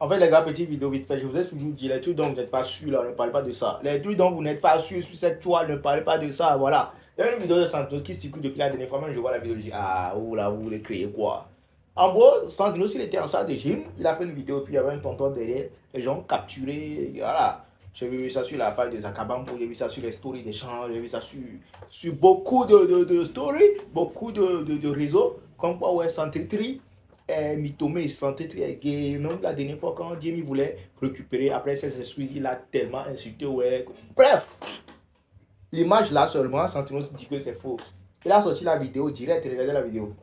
En fait, les gars, petite vidéo vite fait, je vous ai toujours dit, les trucs dont vous n'êtes pas sûr, là, ne parlez pas de ça. Les trucs dont vous n'êtes pas sûr sur cette toile, ne parlez pas de ça, voilà. Il y a une vidéo de Santos qui circule depuis la dernière fois, même je vois la vidéo, je dis, ah, oh là, vous voulez créer quoi? En gros, Santos, il était en salle de gym, il a fait une vidéo, puis il y avait un tonton derrière, les gens ont capturé, voilà. J'ai vu ça sur la page de Zakabambo, j'ai vu ça sur les stories des gens, j'ai vu ça sur beaucoup de stories, beaucoup de réseaux, comme quoi, ouais, Santé Tri Mitome il sentait très gay. Même la dernière fois, quand Jimmy voulait récupérer après ses excuses, il a tellement insulté. Ouais. Bref, l'image là seulement, Santino dit que c'est faux. Il a sorti la vidéo direct, regardez la vidéo.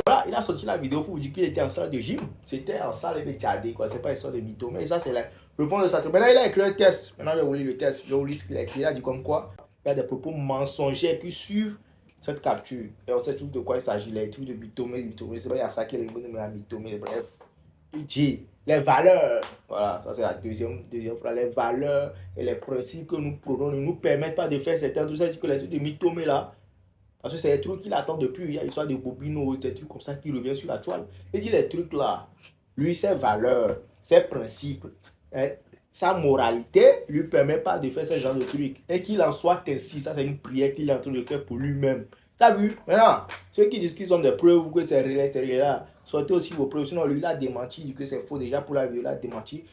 Voilà, il a sorti la vidéo pour vous dire qu'il était en salle de gym. C'était en salle de tchadé, quoi. C'est pas histoire de mytho. Mais ça, c'est la réponse de ça. Maintenant, il a écrit un test. Maintenant, je vais vous lire le test. Je vais vous lire ce qu'il a écrit. Il a dit comme quoi il y a des propos mensongers qui suivent cette capture. Et on sait tous de quoi il s'agit. Les trucs de mythomé. C'est pas il y a ça qui est le mot de mythomé. Bref, il dit les valeurs. Voilà, ça c'est la deuxième phrase. Les valeurs et les principes que nous prenons ne nous permettent pas de faire certains trucs. Ça dit que les trucs de mythomé là. Parce que c'est des trucs qu'il attend depuis. Il y a l'histoire de Bobino, des trucs comme ça qui revient sur la toile. Il dit les trucs là, lui, ses valeurs, ses principes, hein, sa moralité lui permet pas de faire ce genre de trucs. Et qu'il en soit ainsi, ça c'est une prière qu'il est en train de faire pour lui-même. T'as vu? Maintenant, ceux qui disent qu'ils ont des preuves ou que c'est réel, là, sortez aussi vos preuves. Sinon, lui, il a démenti, il dit que c'est faux déjà pour la vidéo, il a démenti.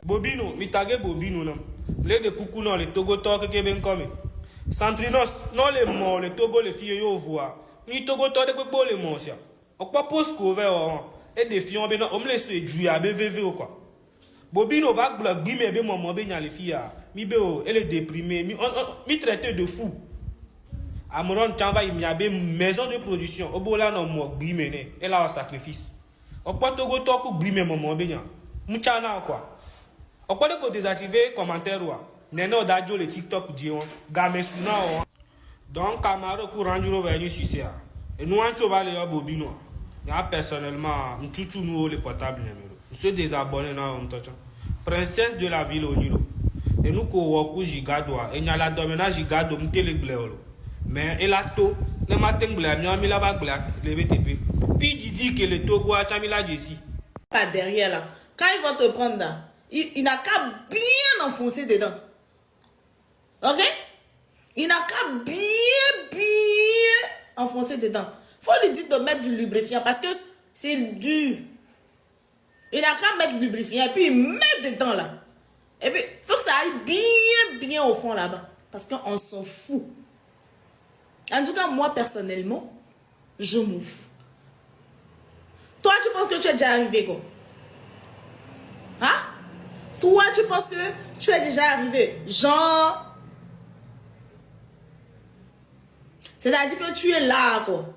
Bobino, mitage Bobino nam. Le de coucou non, le Togo to que ben comme. Santrinos, non les morts, le Togo les filles yo voix. Ni Togo to de pepo les morts sia. On pas post cover et des filles on ben on me laisse jouer à BVV ou quoi. Bobino va blog bi me be maman be nya les filles mi be o elle est déprimée, mi traité de fou. Amoron tamba il y a une maison de production. Au bout là non mo brimene, elle a un sacrifice. On pas Togo to ku brime maman be nya. Mchana quoi. On peut désactiver commentaire ou Neno Dajo le TikTok Dion, Gamesuna ou donc Camaro pour rendre venu sur ça. Et nous on trouve les bobino. Moi personnellement, nous nous les portables numéro. Nous sommes désabonnés dans un touch. Princesse de la ville au Nilo. Et nous ko woku gigadoa et nya la domena gigado mtele bleu. Mais elle a tout, le matin bleu, mi la ba bleu, le BTP. Puis dit que le Togo a chamila ici. Pas derrière là. Quand ils vont te prendre là, il n'a qu'à bien enfoncer dedans. Ok? Il n'a qu'à bien enfoncer dedans. Faut lui dire de mettre du lubrifiant parce que c'est dur. Il n'a qu'à mettre du lubrifiant et puis il met dedans là. Et puis, il faut que ça aille bien au fond là-bas. Parce qu'on s'en fout. En tout cas, moi personnellement, je m'en fous. Toi, tu penses que tu es déjà arrivé quoi? Hein? Toi, tu penses que tu es déjà arrivé? Genre, c'est-à-dire que tu es là, quoi.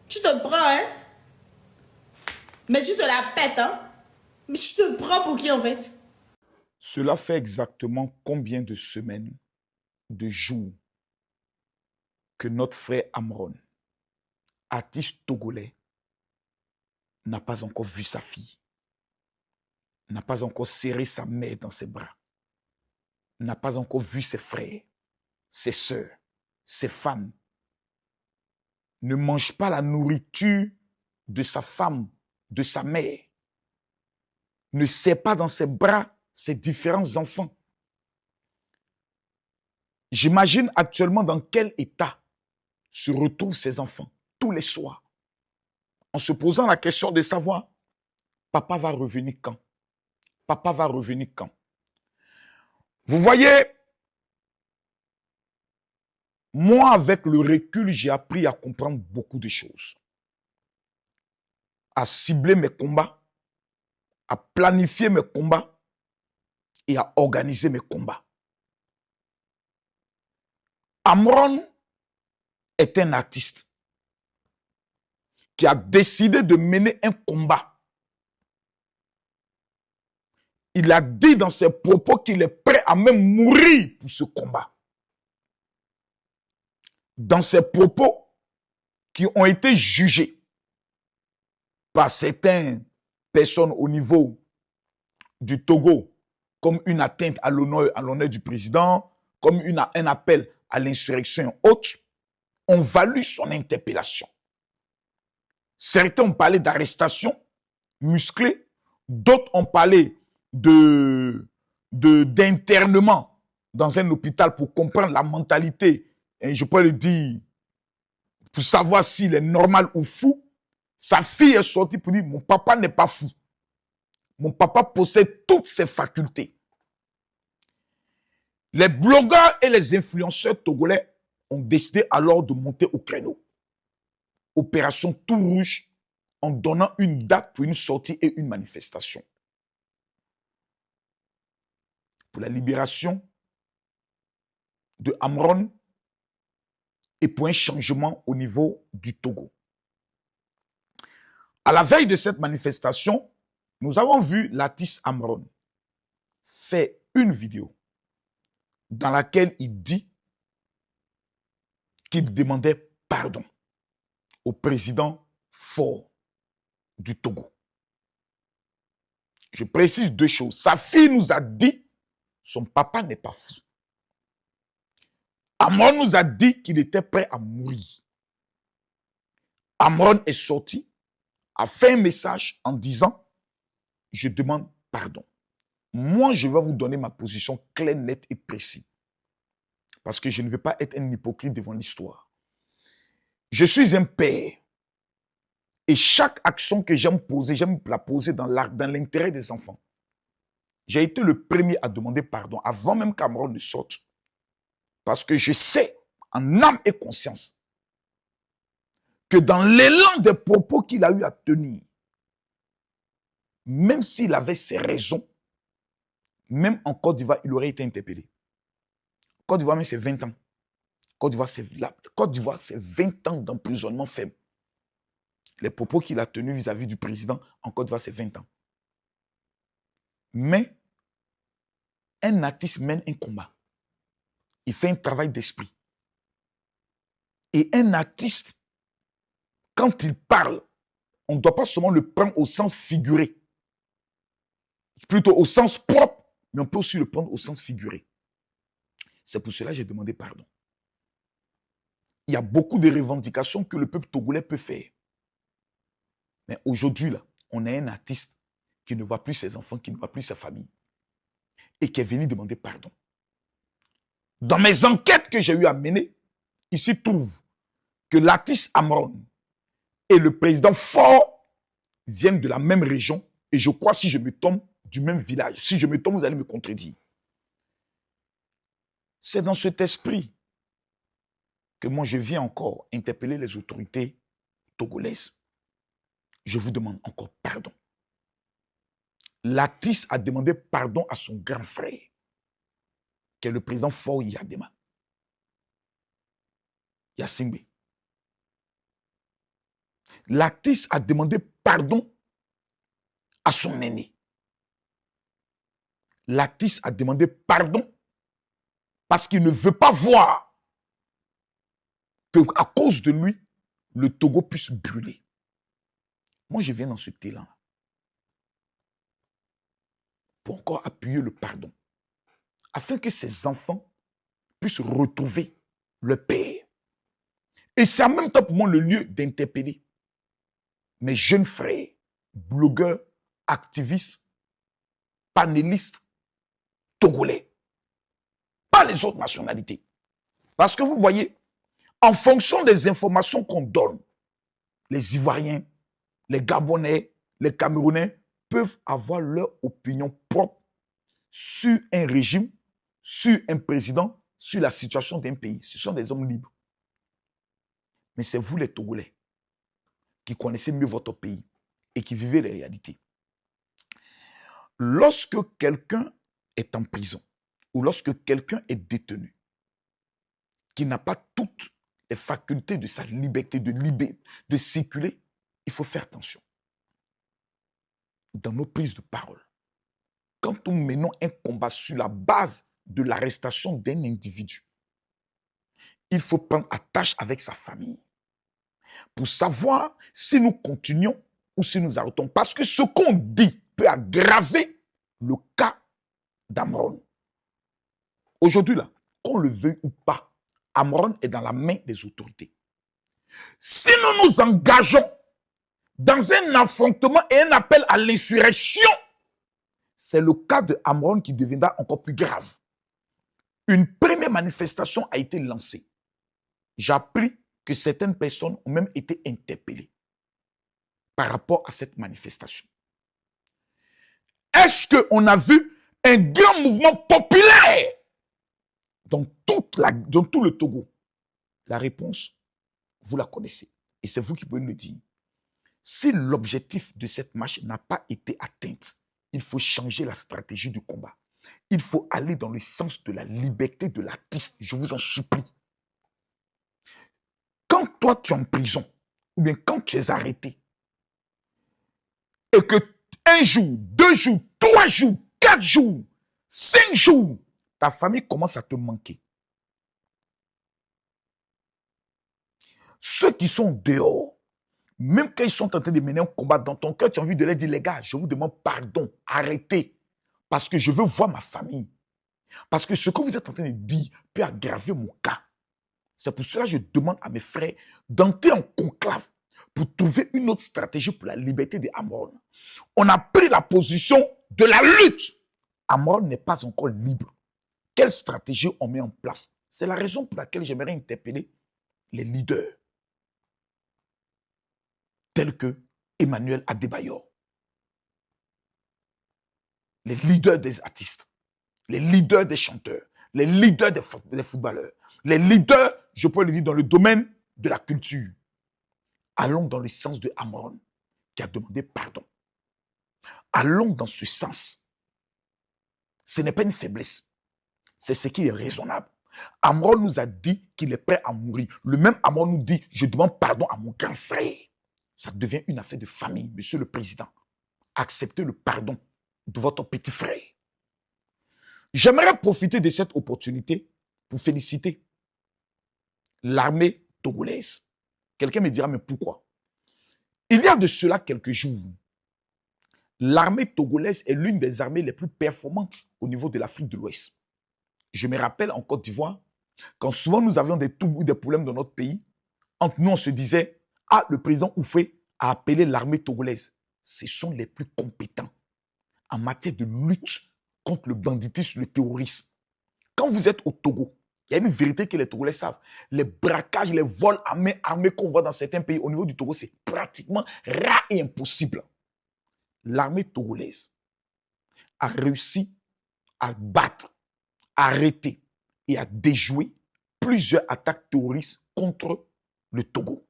Tu te prends, hein? Mais tu te la pètes, hein? Mais tu te prends pour qui, en fait? Cela fait exactement combien de semaines, de jours, que notre frère Amron, artiste togolais, n'a pas encore vu sa fille, n'a pas encore serré sa mère dans ses bras, n'a pas encore vu ses frères, ses sœurs, ses femmes, ne mange pas la nourriture de sa femme, de sa mère, ne serre pas dans ses bras ses différents enfants. J'imagine actuellement dans quel état se retrouvent ces enfants tous les soirs, en se posant la question de savoir, papa va revenir quand? Papa va revenir quand? Vous voyez, moi, avec le recul, j'ai appris à comprendre beaucoup de choses, à cibler mes combats, à planifier mes combats et à organiser mes combats. Amron est un artiste qui a décidé de mener un combat il a dit dans ses propos qu'il est prêt à même mourir pour ce combat. Dans ses propos qui ont été jugés par certaines personnes au niveau du Togo comme une atteinte à l'honneur du président, comme un appel à l'insurrection haute, ont valu son interpellation. Certains ont parlé d'arrestation musclée, d'autres ont parlé d'internement dans un hôpital pour comprendre la mentalité, et je peux le dire, pour savoir s'il est normal ou fou. Sa fille est sortie pour dire, mon papa n'est pas fou. Mon papa possède toutes ses facultés. Les blogueurs et les influenceurs togolais ont décidé alors de monter au créneau. Opération Tout Rouge, en donnant une date pour une sortie et une manifestation. Pour la libération de Amron et pour un changement au niveau du Togo. À la veille de cette manifestation, nous avons vu Latis Amron faire une vidéo dans laquelle il dit qu'il demandait pardon au président fort du Togo. Je précise deux choses. Sa fille nous a dit son papa n'est pas fou. Amron nous a dit qu'il était prêt à mourir. Amron est sorti, a fait un message en disant « Je demande pardon ». Moi, je vais vous donner ma position claire, nette et précise. Parce que je ne veux pas être un hypocrite devant l'histoire. Je suis un père. Et chaque action que j'aime poser, j'aime la poser dans l'intérêt des enfants. J'ai été le premier à demander pardon avant même qu'Amron ne sorte. Parce que je sais, en âme et conscience, que dans l'élan des propos qu'il a eu à tenir, même s'il avait ses raisons, même en Côte d'Ivoire, il aurait été interpellé. Côte d'Ivoire, mais c'est 20 ans. Côte d'Ivoire, c'est 20 ans d'emprisonnement ferme. Les propos qu'il a tenus vis-à-vis du président en Côte d'Ivoire, c'est 20 ans. Mais un artiste mène un combat. Il fait un travail d'esprit. Et un artiste, quand il parle, on ne doit pas seulement le prendre au sens figuré. Plutôt au sens propre, mais on peut aussi le prendre au sens figuré. C'est pour cela que j'ai demandé pardon. Il y a beaucoup de revendications que le peuple togolais peut faire. Mais aujourd'hui, là, on a un artiste qui ne voit plus ses enfants, qui ne voit plus sa famille, et qui est venu demander pardon. Dans mes enquêtes que j'ai eu à mener, il se trouve que l'artiste Amron et le président Fort viennent de la même région, et je crois, si je me trompe, du même village. Si je me trompe, vous allez me contredire. C'est dans cet esprit que moi, je viens encore interpeller les autorités togolaises. Je vous demande encore pardon. Latis a demandé pardon à son grand frère, qui est le président Fort Yadema, Yassimbe. Latis a demandé pardon à son aîné. Latis a demandé pardon parce qu'il ne veut pas voir qu'à cause de lui, le Togo puisse brûler. Moi, je viens dans ce élan pour encore appuyer le pardon, afin que ces enfants puissent retrouver le père. Et c'est en même temps pour moi le lieu d'interpeller mes jeunes frères, blogueurs, activistes, panélistes, togolais, pas les autres nationalités. Parce que vous voyez, en fonction des informations qu'on donne, les Ivoiriens, les Gabonais, les Camerounais peuvent avoir leur opinion propre sur un régime, sur un président, sur la situation d'un pays. Ce sont des hommes libres. Mais c'est vous les Togolais qui connaissez mieux votre pays et qui vivez les réalités. Lorsque quelqu'un est en prison ou lorsque quelqu'un est détenu, qui n'a pas toutes les facultés de sa liberté de circuler, il faut faire attention dans nos prises de parole. quand nous menons un combat sur la base de l'arrestation d'un individu, il faut prendre attache avec sa famille pour savoir si nous continuons ou si nous arrêtons. Parce que ce qu'on dit peut aggraver le cas d'Amron. Aujourd'hui, là, qu'on le veuille ou pas, Amron est dans la main des autorités. Si nous nous engageons dans un affrontement et un appel à l'insurrection, c'est le cas de Amron qui deviendra encore plus grave. Une première manifestation a été lancée. J'ai appris que certaines personnes ont même été interpellées par rapport à cette manifestation. Est-ce qu'on a vu un grand mouvement populaire dans tout le Togo? La réponse, vous la connaissez. Et c'est vous qui pouvez me le dire. Si l'objectif de cette marche n'a pas été atteint, il faut changer la stratégie du combat. Il faut aller dans le sens de la liberté de l'artiste. Je vous en supplie. Quand toi tu es en prison, ou bien quand tu es arrêté, et que 1 jour, 2 jours, 3 jours, 4 jours, 5 jours, ta famille commence à te manquer. Ceux qui sont dehors, même quand ils sont en train de mener un combat dans ton cœur, tu as envie de leur dire, les gars, je vous demande pardon, arrêtez, parce que je veux voir ma famille. Parce que ce que vous êtes en train de dire peut aggraver mon cas. C'est pour cela que je demande à mes frères d'entrer en conclave pour trouver une autre stratégie pour la liberté des Amron. On a pris la position de la lutte. Amron n'est pas encore libre. Quelle stratégie on met en place? C'est la raison pour laquelle j'aimerais interpeller les leaders tels que Emmanuel Adebayor, les leaders des artistes, les leaders des chanteurs, les leaders des footballeurs, les leaders, je peux le dire, dans le domaine de la culture. Allons dans le sens de Amron qui a demandé pardon. Allons dans ce sens. Ce n'est pas une faiblesse. C'est ce qui est raisonnable. Amron nous a dit qu'il est prêt à mourir. Le même Amron nous dit, je demande pardon à mon grand frère. Ça devient une affaire de famille, monsieur le président. Acceptez le pardon de votre petit frère. J'aimerais profiter de cette opportunité pour féliciter l'armée togolaise. Quelqu'un me dira, mais pourquoi? Il y a de cela quelques jours, l'armée togolaise est l'une des armées les plus performantes au niveau de l'Afrique de l'Ouest. Je me rappelle en Côte d'Ivoire, quand souvent nous avions des problèmes dans notre pays, entre nous on se disait, ah, le président Oufé a appelé l'armée togolaise. Ce sont les plus compétents en matière de lutte contre le banditisme, le terrorisme. Quand vous êtes au Togo, il y a une vérité que les Togolais savent. Les braquages, les vols armés qu'on voit dans certains pays au niveau du Togo, c'est pratiquement rare et impossible. L'armée togolaise a réussi à battre, à arrêter et à déjouer plusieurs attaques terroristes contre le Togo.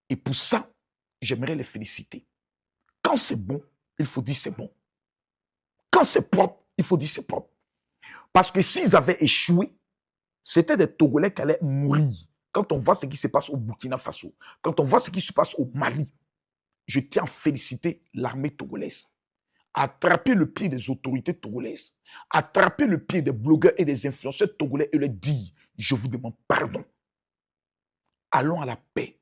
Et pour ça, j'aimerais les féliciter. Quand c'est bon, il faut dire c'est bon. Quand c'est propre, il faut dire c'est propre. Parce que s'ils avaient échoué, c'était des Togolais qui allaient mourir. Quand on voit ce qui se passe au Burkina Faso, quand on voit ce qui se passe au Mali, je tiens à féliciter l'armée togolaise. Attraper le pied des autorités togolaises, attraper le pied des blogueurs et des influenceurs togolais et leur dire, je vous demande pardon. Allons à la paix,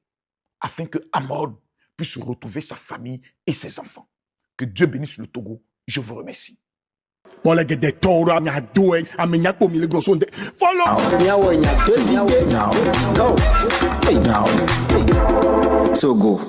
afin que Amron puisse retrouver sa famille et ses enfants. Que Dieu bénisse le Togo. Je vous remercie. Follow. Togo.